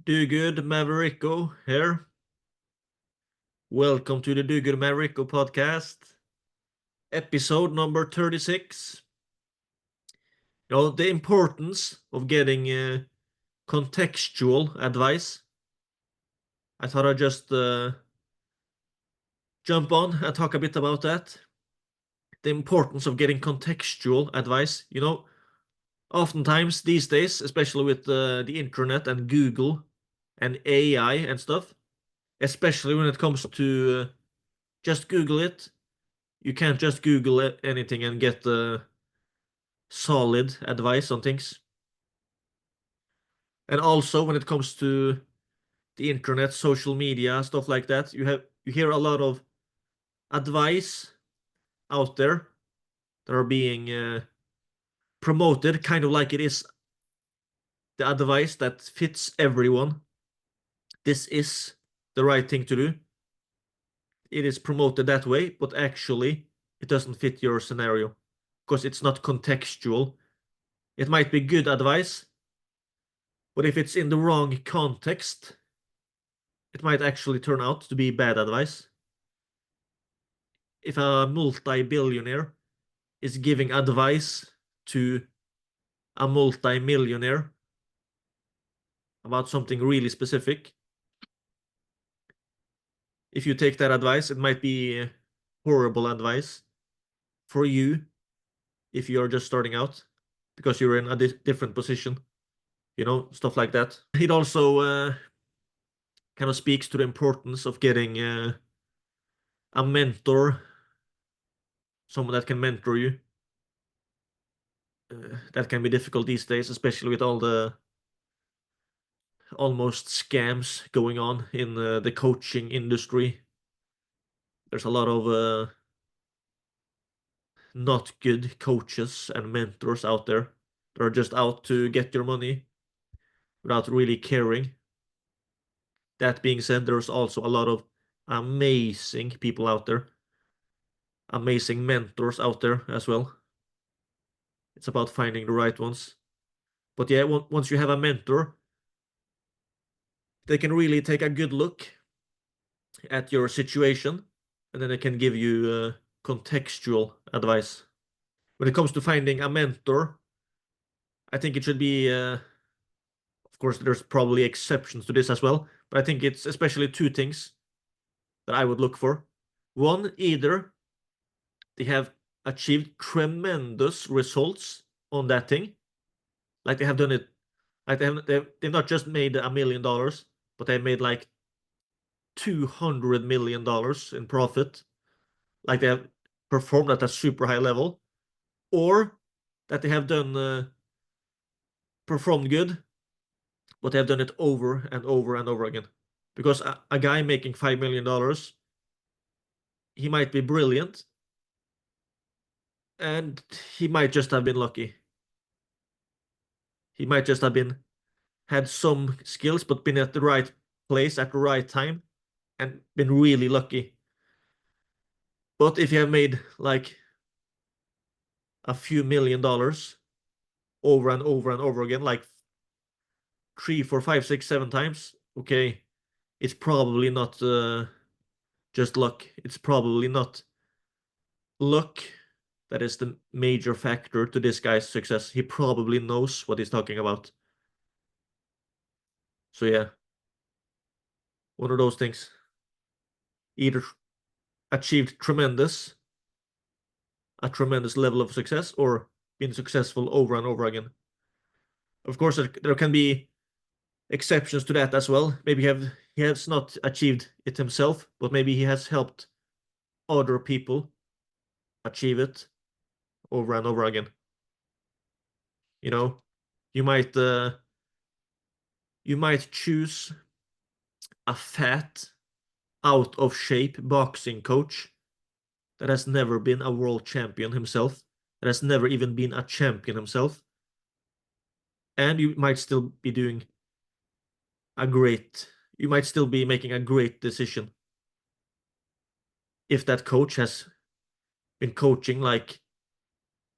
Do Good Mavericko here. Welcome to the Do Good Mavericko podcast, episode number 36. The importance of getting contextual advice. I thought I'd just jump on and talk a bit about that. The importance of getting contextual advice. Oftentimes these days, especially with the internet and Google and AI and stuff, especially when it comes to just Google it. You can't just Google anything and get solid advice on things. And also when it comes to the internet, social media, stuff like that, you hear a lot of advice out there that are being promoted, kind of like it is the advice that fits everyone. This is the right thing to do. It is promoted that way, but actually it doesn't fit your scenario because it's not contextual. It might be good advice, but if it's in the wrong context, it might actually turn out to be bad advice. If a multi-billionaire is giving advice to a multi-millionaire about something really specific, if you take that advice, it might be horrible advice for you if you're just starting out because you're in a different position, stuff like that. It also kind of speaks to the importance of getting a mentor, someone that can mentor you. That can be difficult these days, especially with all the almost scams going on in the coaching industry. There's a lot of not good coaches and mentors out there that are just out to get your money without really caring. That being said, there's also a lot of amazing people out there, amazing mentors out there as well. It's about finding the right ones. But yeah, once you have a mentor, they can really take a good look at your situation, and then they can give you contextual advice. When it comes to finding a mentor, I think it should be, of course, there's probably exceptions to this as well, but I think it's especially two things that I would look for. One, either they have achieved tremendous results on that thing, like they have done it, like they've not just made $1 million, but they made like $200 million in profit, like they have performed at a super high level, or that they have done performed good, but they have done it over and over and over again. Because a guy making $5 million, he might be brilliant, and he might just have been lucky. He might just have had some skills, but been at the right place at the right time and been really lucky. But if you have made like a few $1 million over and over and over again, like 3, 4, 5, 6, 7 times, okay, it's probably not just luck. It's probably not luck that is the major factor to this guy's success. He probably knows what he's talking about. So yeah, one of those things. Either achieved a tremendous level of success, or been successful over and over again. Of course, there can be exceptions to that as well. Maybe he has not achieved it himself, but maybe he has helped other people achieve it over and over again. You know, you might choose a fat, out of shape boxing coach that has never been a world champion himself, that has never even been a champion himself, and you might still be doing you might still be making a great decision if that coach has been coaching like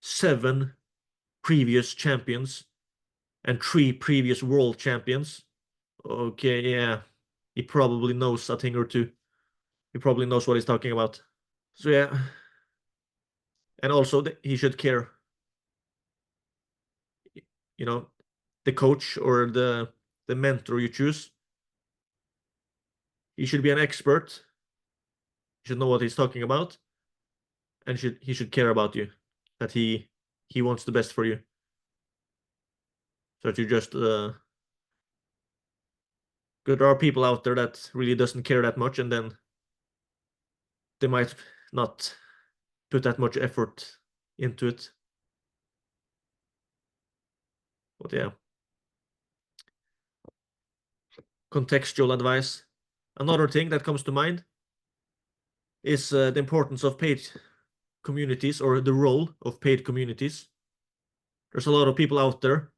7 previous champions and 3 previous world champions, Okay, yeah. He probably knows a thing or two. He probably knows what he's talking about. So yeah, and also he should care. You know, the coach or the mentor you choose, he should be an expert. He should know what he's talking about, and he should care about you. That he wants the best for you. So that you just there are people out there that really doesn't care that much, and then they might not put that much effort into it. But yeah, contextual advice. Another thing that comes to mind is the importance of paid communities or the role of paid communities. There's a lot of people out there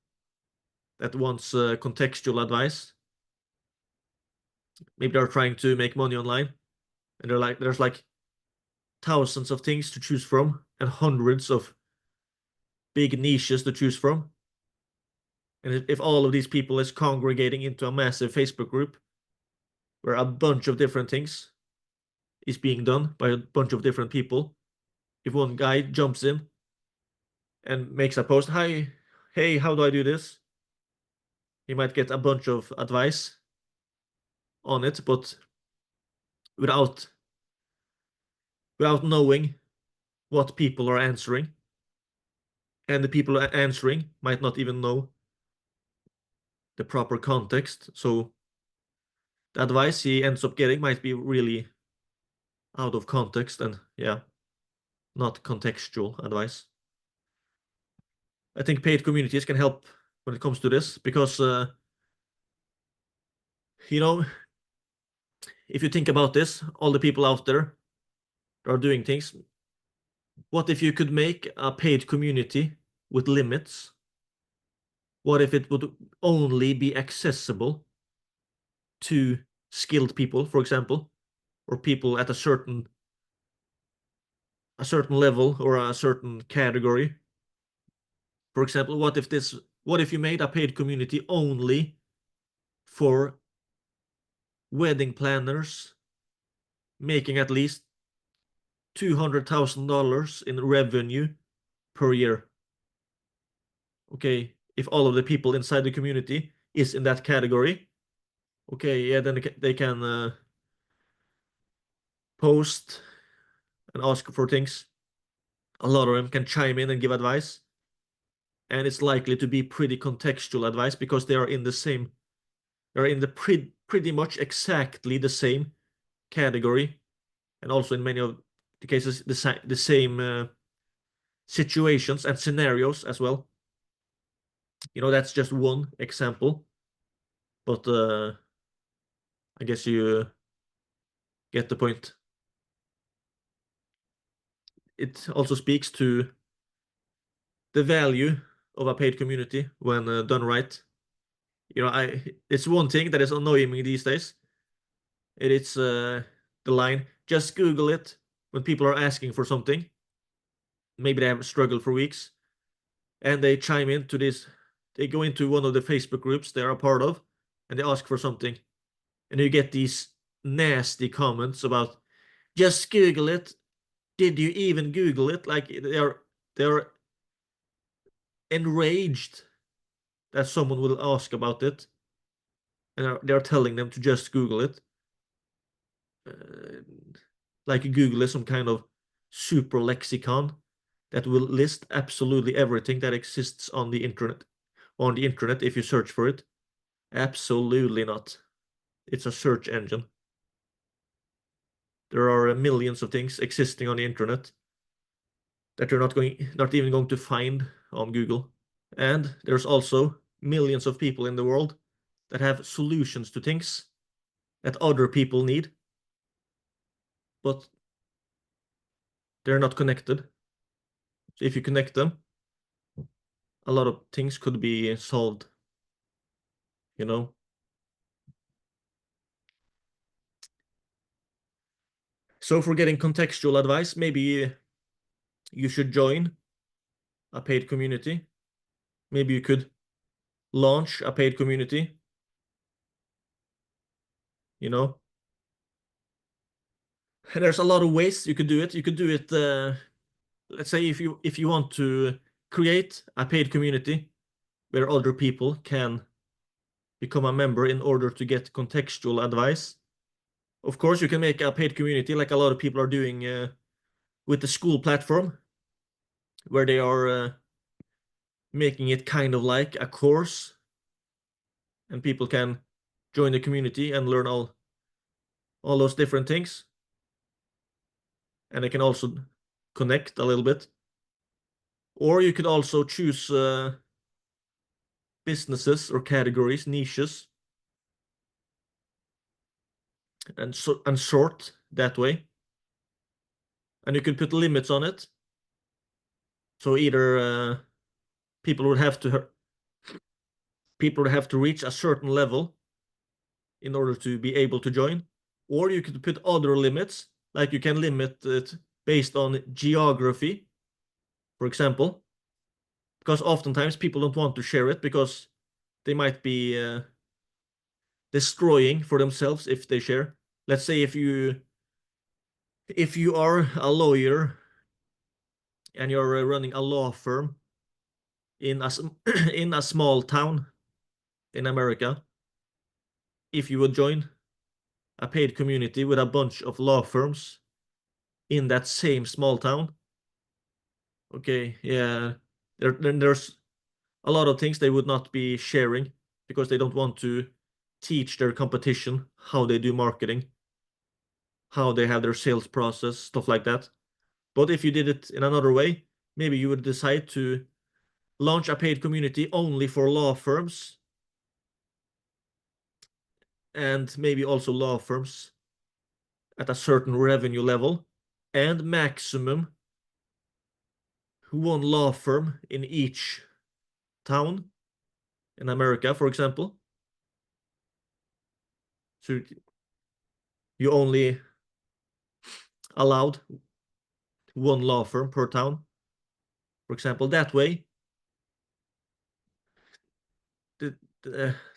that wants contextual advice. Maybe they're trying to make money online, and there's like thousands of things to choose from and hundreds of big niches to choose from. And if all of these people is congregating into a massive Facebook group where a bunch of different things is being done by a bunch of different people, if one guy jumps in and makes a post, hi, hey, how do I do this? He might get a bunch of advice on it, but without knowing what people are answering, and the people answering might not even know the proper context. So the advice he ends up getting might be really out of context and yeah, not contextual advice. I think paid communities can help when it comes to this because you know, if you think about this, all the people out there that are doing things, what if you could make a paid community with limits? What if it would only be accessible to skilled people, for example, or people at a certain level or a certain category? For example, what if you made a paid community only for wedding planners making at least $200,000 in revenue per year? Okay, if all of the people inside the community is in that category, okay, yeah, then they can post and ask for things. A lot of them can chime in and give advice, and it's likely to be pretty contextual advice because they're in the pretty much exactly the same category, and also in many of the cases the same situations and scenarios as well. That's just one example, but I guess you get the point. It also speaks to the value of a paid community when done right. It's one thing that is annoying me these days. It's the line, just Google it when people are asking for something. Maybe they have struggled for weeks, and they chime into this. They go into one of the Facebook groups they are a part of, and they ask for something, and you get these nasty comments about just Google it. Did you even Google it? Like they're enraged that someone will ask about it, and they're telling them to just Google it. Uh, like Google is some kind of super lexicon that will list absolutely everything that exists on the internet if you search for it. Absolutely not. It's a search engine. There are millions of things existing on the internet that you're not even going to find on Google. And there's also millions of people in the world that have solutions to things that other people need, but they're not connected. So if you connect them, a lot of things could be solved, you know? So for getting contextual advice, maybe you should join a paid community. Maybe you could launch a paid community you know. And there's a lot of ways you could do it. You could do it, let's say if you want to create a paid community where other people can become a member in order to get contextual advice. Of course, you can make a paid community like a lot of people are doing with the school platform, where they are making it kind of like a course, and people can join the community and learn all those different things. And they can also connect a little bit. Or you could also choose businesses or categories, niches, and sort that way. And you could put limits on it. So either people would have to reach a certain level in order to be able to join, or you could put other limits, like you can limit it based on geography, for example, because oftentimes people don't want to share it because they might be destroying for themselves if they share. Let's say if you are a lawyer and you're running a law firm in a in a small town in America, if you would join a paid community with a bunch of law firms in that same small town, okay, yeah, there's a lot of things they would not be sharing because they don't want to teach their competition how they do marketing, how they have their sales process, stuff like that. But if you did it in another way, maybe you would decide to launch a paid community only for law firms, and maybe also law firms at a certain revenue level, and maximum one law firm in each town in America, for example. So you only allowed one law firm per town, for example. That way,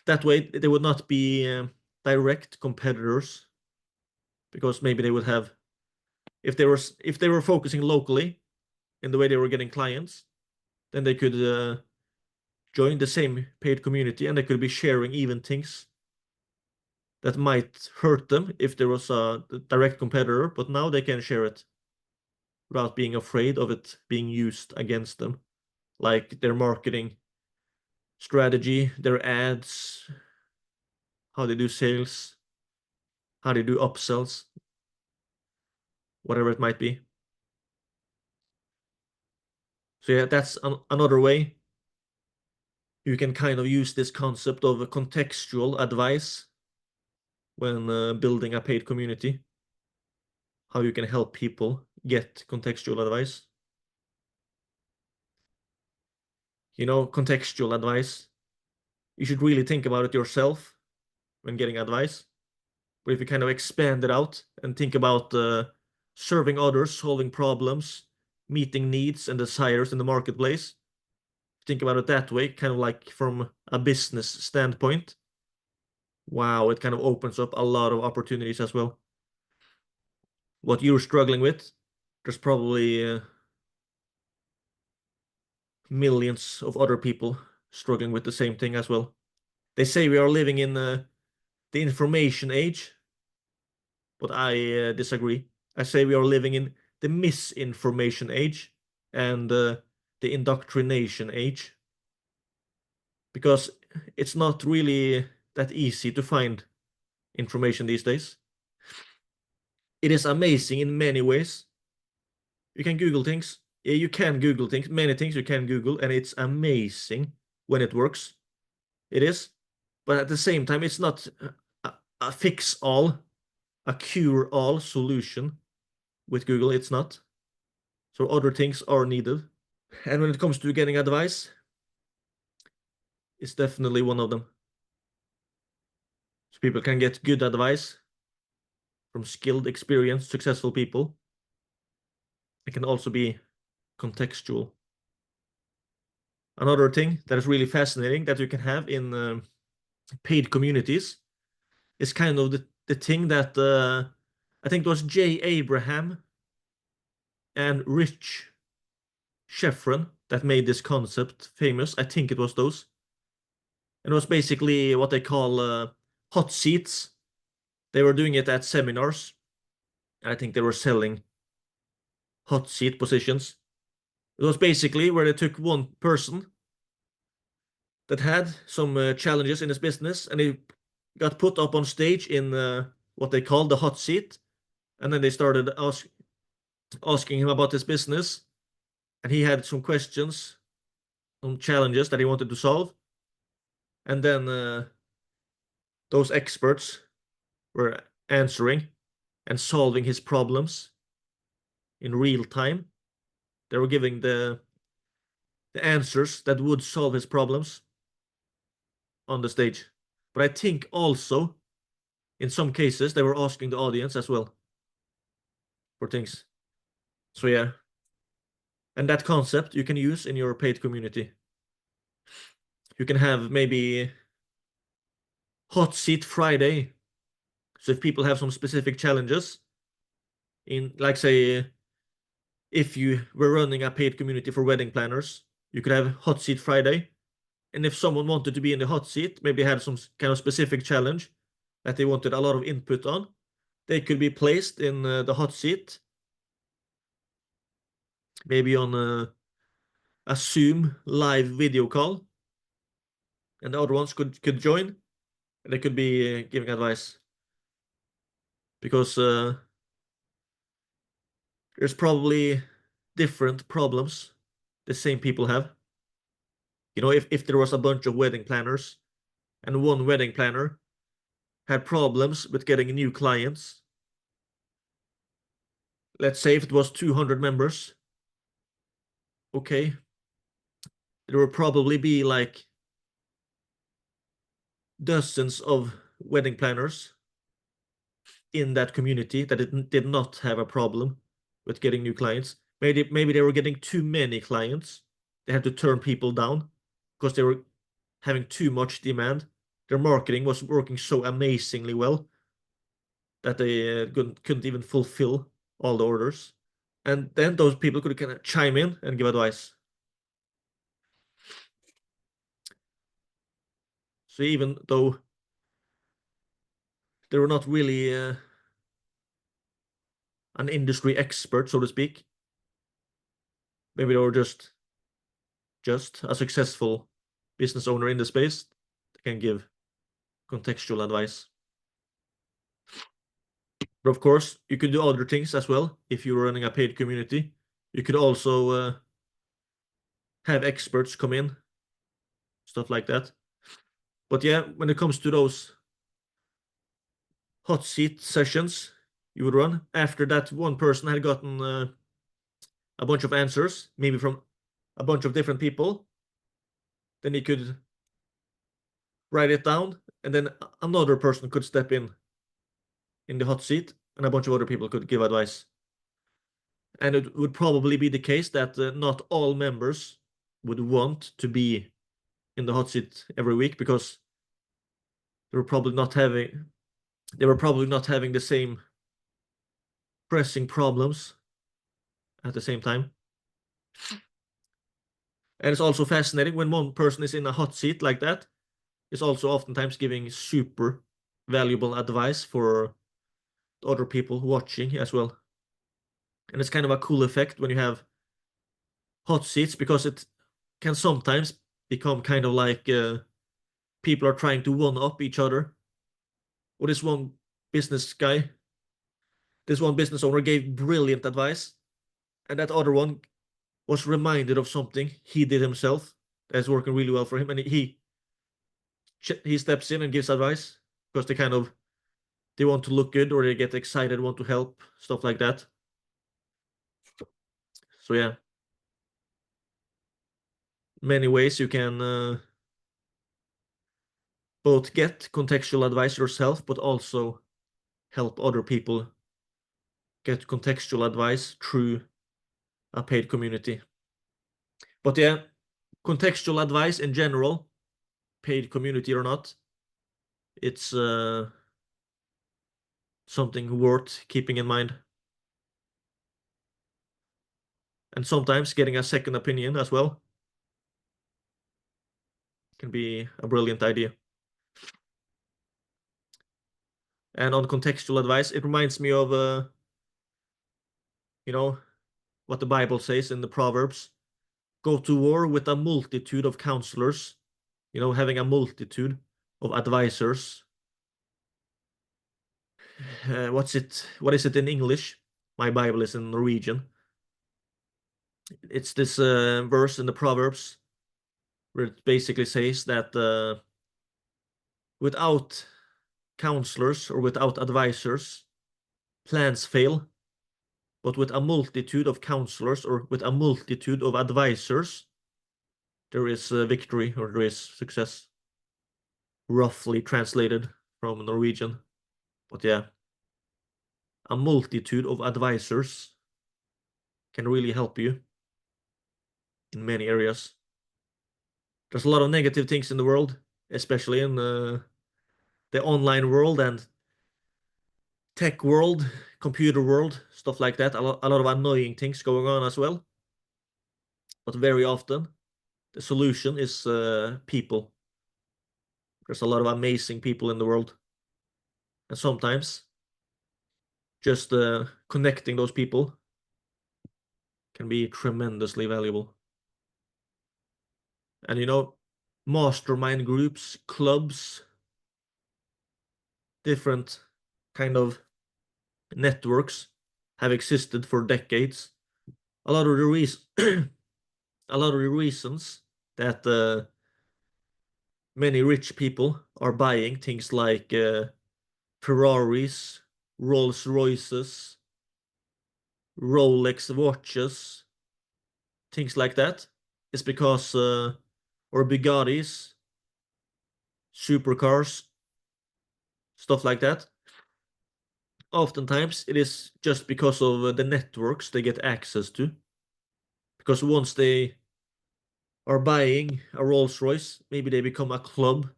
that way they would not be direct competitors, because maybe they would have, if they were focusing locally in the way they were getting clients, then they could join the same paid community, and they could be sharing even things that might hurt them if there was a direct competitor, but now they can share it without being afraid of it being used against them, like their marketing strategy, their ads, how they do sales, how they do upsells, whatever it might be. So yeah, that's another way you can kind of use this concept of a contextual advice when building a paid community, how you can help people get contextual advice. Contextual advice, you should really think about it yourself when getting advice. But if you kind of expand it out and think about serving others, solving problems, meeting needs and desires in the marketplace, think about it that way, kind of like from a business standpoint, wow, it kind of opens up a lot of opportunities as well. What you're struggling with, there's probably millions of other people struggling with the same thing as well. They say we are living in the information age, but I disagree. I say we are living in the misinformation age and the indoctrination age, because it's not really that easy to find information these days. It is amazing in many ways. You can Google things. Yeah, you can Google things. Many things you can Google, and it's amazing when it works. It is. But at the same time, it's not a fix-all, a cure-all solution with Google. It's not. So other things are needed. And when it comes to getting advice, it's definitely one of them. So people can get good advice from skilled, experienced, successful people. It can also be contextual. Another thing that is really fascinating that you can have in paid communities is kind of the thing that I think it was J. Abraham and Rich Sheffron that made this concept famous. I think it was those. And it was basically what they call hot seats. They were doing it at seminars. I think they were selling hot seat positions. It was basically where they took one person that had some challenges in his business and he got put up on stage in what they called the hot seat. And then they started asking him about his business. And he had some questions, some challenges that he wanted to solve. And then those experts were answering and solving his problems in real time. They were giving the answers that would solve his problems on the stage. But I think also in some cases they were asking the audience as well for things. So yeah. And that concept you can use in your paid community. You can have maybe hot seat Friday. So if people have some specific challenges in, like, say, if you were running a paid community for wedding planners, you could have hot seat Friday. And if someone wanted to be in the hot seat, maybe had some kind of specific challenge that they wanted a lot of input on, they could be placed in the hot seat, maybe on a Zoom live video call, and the other ones could join, and they could be giving advice. Because there's probably different problems the same people have. You know, if there was a bunch of wedding planners and one wedding planner had problems with getting new clients, let's say if it was 200 members, okay, there will probably be like dozens of wedding planners in that community that did not have a problem with getting new clients. Maybe they were getting too many clients. They had to turn people down because they were having too much demand. Their marketing was working so amazingly well that they couldn't even fulfill all the orders. And then those people could kind of chime in and give advice. So even though they were not really an industry expert, so to speak, maybe they were just a successful business owner in the space that can give contextual advice. But of course, you could do other things as well if you're running a paid community. You could also have experts come in, stuff like that. But yeah, when it comes to those hot seat sessions you would run, after that one person had gotten a bunch of answers, maybe from a bunch of different people, then he could write it down, and then another person could step in the hot seat, and a bunch of other people could give advice. And it would probably be the case that not all members would want to be in the hot seat every week because they were probably not having the same pressing problems at the same time. And it's also fascinating when one person is in a hot seat like that, is also oftentimes giving super valuable advice for other people watching as well. And it's kind of a cool effect when you have hot seats because it can sometimes become kind of like people are trying to one up each other. Or business guy, this one business owner gave brilliant advice, and that other one was reminded of something he did himself that's working really well for him, and he steps in and gives advice because they want to look good or they get excited, want to help, stuff like that. So yeah, many ways you can both get contextual advice yourself, but also help other people get contextual advice through a paid community. But yeah, contextual advice in general, paid community or not, it's something worth keeping in mind. And sometimes getting a second opinion as well can be a brilliant idea. And on contextual advice, it reminds me of, you know, what the Bible says in the Proverbs. Go to war with a multitude of counselors, having a multitude of advisors. What is it in English? My Bible is in Norwegian. It's this verse in the Proverbs where it basically says that without counselors or without advisors, plans fail, but with a multitude of counselors or with a multitude of advisors, there is victory or there is success. Roughly translated from Norwegian. But yeah, a multitude of advisors can really help you in many areas. There's a lot of negative things in the world, especially in the online world and tech world, computer world, stuff like that. A lot of annoying things going on as well. But very often, the solution is people. There's a lot of amazing people in the world. And sometimes just connecting those people can be tremendously valuable. And mastermind groups, clubs, different kind of networks have existed for decades. A lot of the reasons, a lot of the reasons that many rich people are buying things like Ferraris, Rolls Royces, Rolex watches, things like that, is because or Bugattis, supercars, stuff like that. Oftentimes, it is just because of the networks they get access to. Because once they are buying a Rolls Royce, maybe they become a club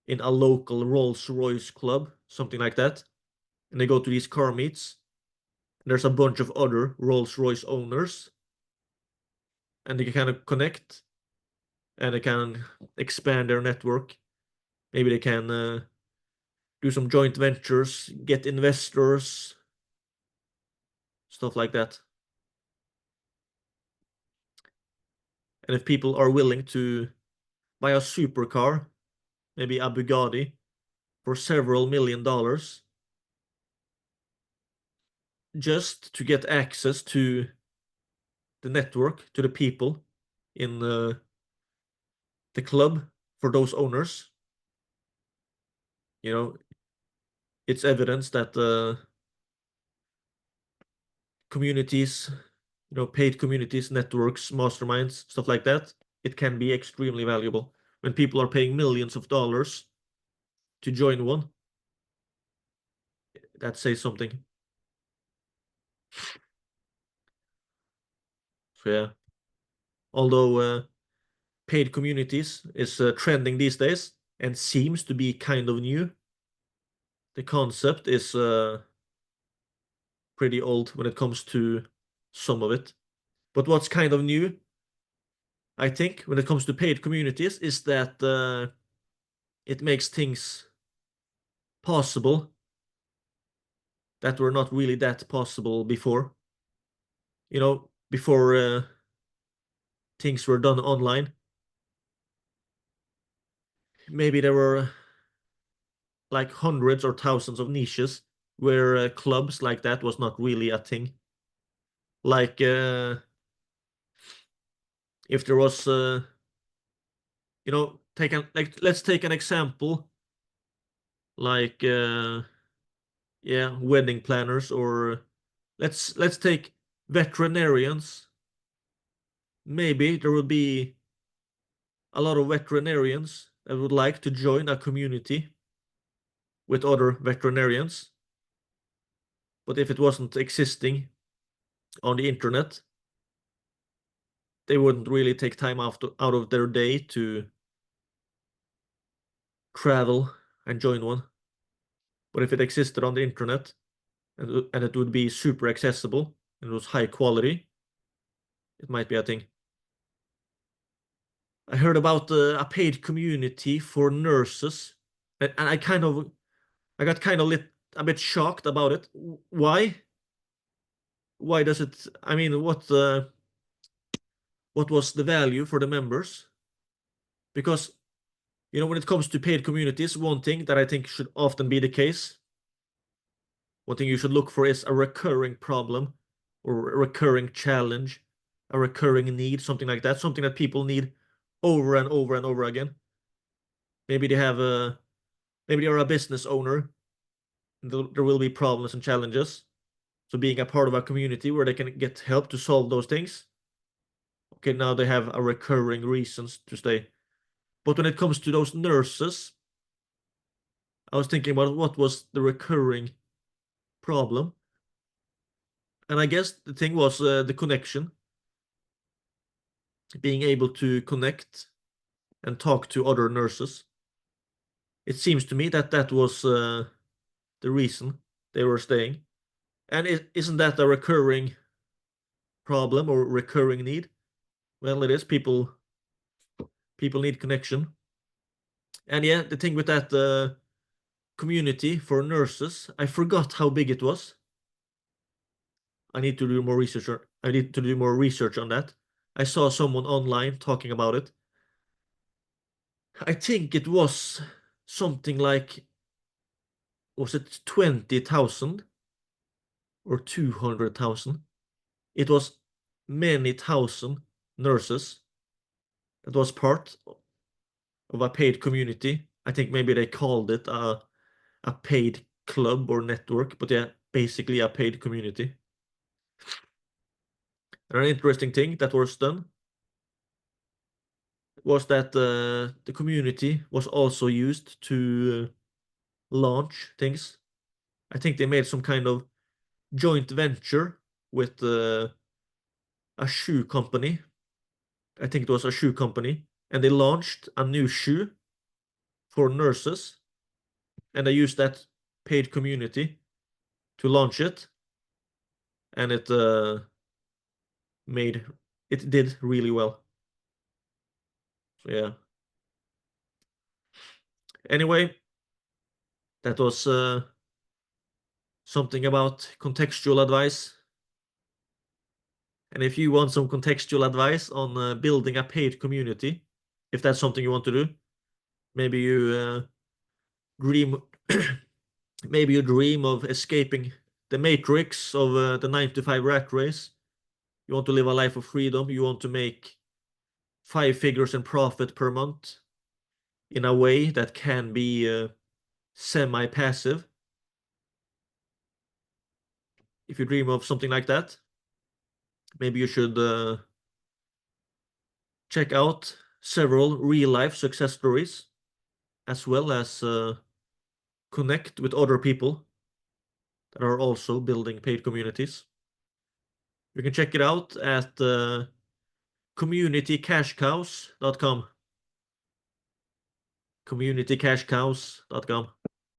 in a local Rolls Royce club, something like that. And they go to these car meets. And there's a bunch of other Rolls Royce owners. And they can kind of connect and they can expand their network. Maybe they can do some joint ventures, get investors, stuff like that. And if people are willing to buy a supercar, maybe a Bugatti, for several $1 million, just to get access to the network, to the people in the club for those owners, it's evidence that communities, paid communities, networks, masterminds, stuff like that, it can be extremely valuable. When people are paying millions of dollars to join one, that says something. So yeah, although paid communities is trending these days and seems to be kind of new, the concept is pretty old when it comes to some of it. But what's kind of new, I think, when it comes to paid communities is that it makes things possible that were not really that possible before. Before things were done online, maybe there were like hundreds or thousands of niches where clubs like that was not really a thing. Like if there was, let's take an example, like yeah, wedding planners, or let's take veterinarians. Maybe there would be a lot of veterinarians that would like to join a community with other veterinarians. But if it wasn't existing on the internet, they wouldn't really take time out of their day to travel and join one. But if it existed on the internet and it would be super accessible and it was high quality, it might be a thing. I heard about a paid community for nurses, and I got kind of a bit shocked about it. Why? Why does it? I mean, what was the value for the members? Because when it comes to paid communities, one thing that I think should often be the case, one thing you should look for is a recurring problem or a recurring challenge, a recurring need, something like that, something that people need over and over and over again. Maybe maybe you're a business owner, and there will be problems and challenges. So being a part of a community where they can get help to solve those things, okay, now they have a recurring reasons to stay. But when it comes to those nurses, I was thinking about what was the recurring problem. And I guess the thing was the connection, being able to connect and talk to other nurses. It seems to me that that was the reason they were staying. And isn't that a recurring problem or recurring need? Well, it is. People need connection. And yeah, the thing with that community for nurses, I forgot how big it was. I need to do more research. I need to do more research on that. I saw someone online talking about it. I think it was something like, was it 20,000 or 200,000? It was many thousand nurses that was part of a paid community. I think maybe they called it a paid club or network, but yeah, basically a paid community. And an interesting thing that was done was that the community was also used to launch things. I think they made some kind of joint venture with a shoe company. I think it was a shoe company, and they launched a new shoe for nurses, and they used that paid community to launch it, and made it did really well. So yeah. Anyway, that was something about contextual advice. And if you want some contextual advice on building a paid community, if that's something you want to do, maybe you dream, maybe you dream of escaping the matrix of the 9 to 5 rat race. You want to live a life of freedom. You want to make 5 figures in profit per month in a way that can be semi-passive. If you dream of something like that, maybe you should check out several real-life success stories, as well as connect with other people that are also building paid communities. You can check it out at communitycashcows.com. Communitycashcows.com.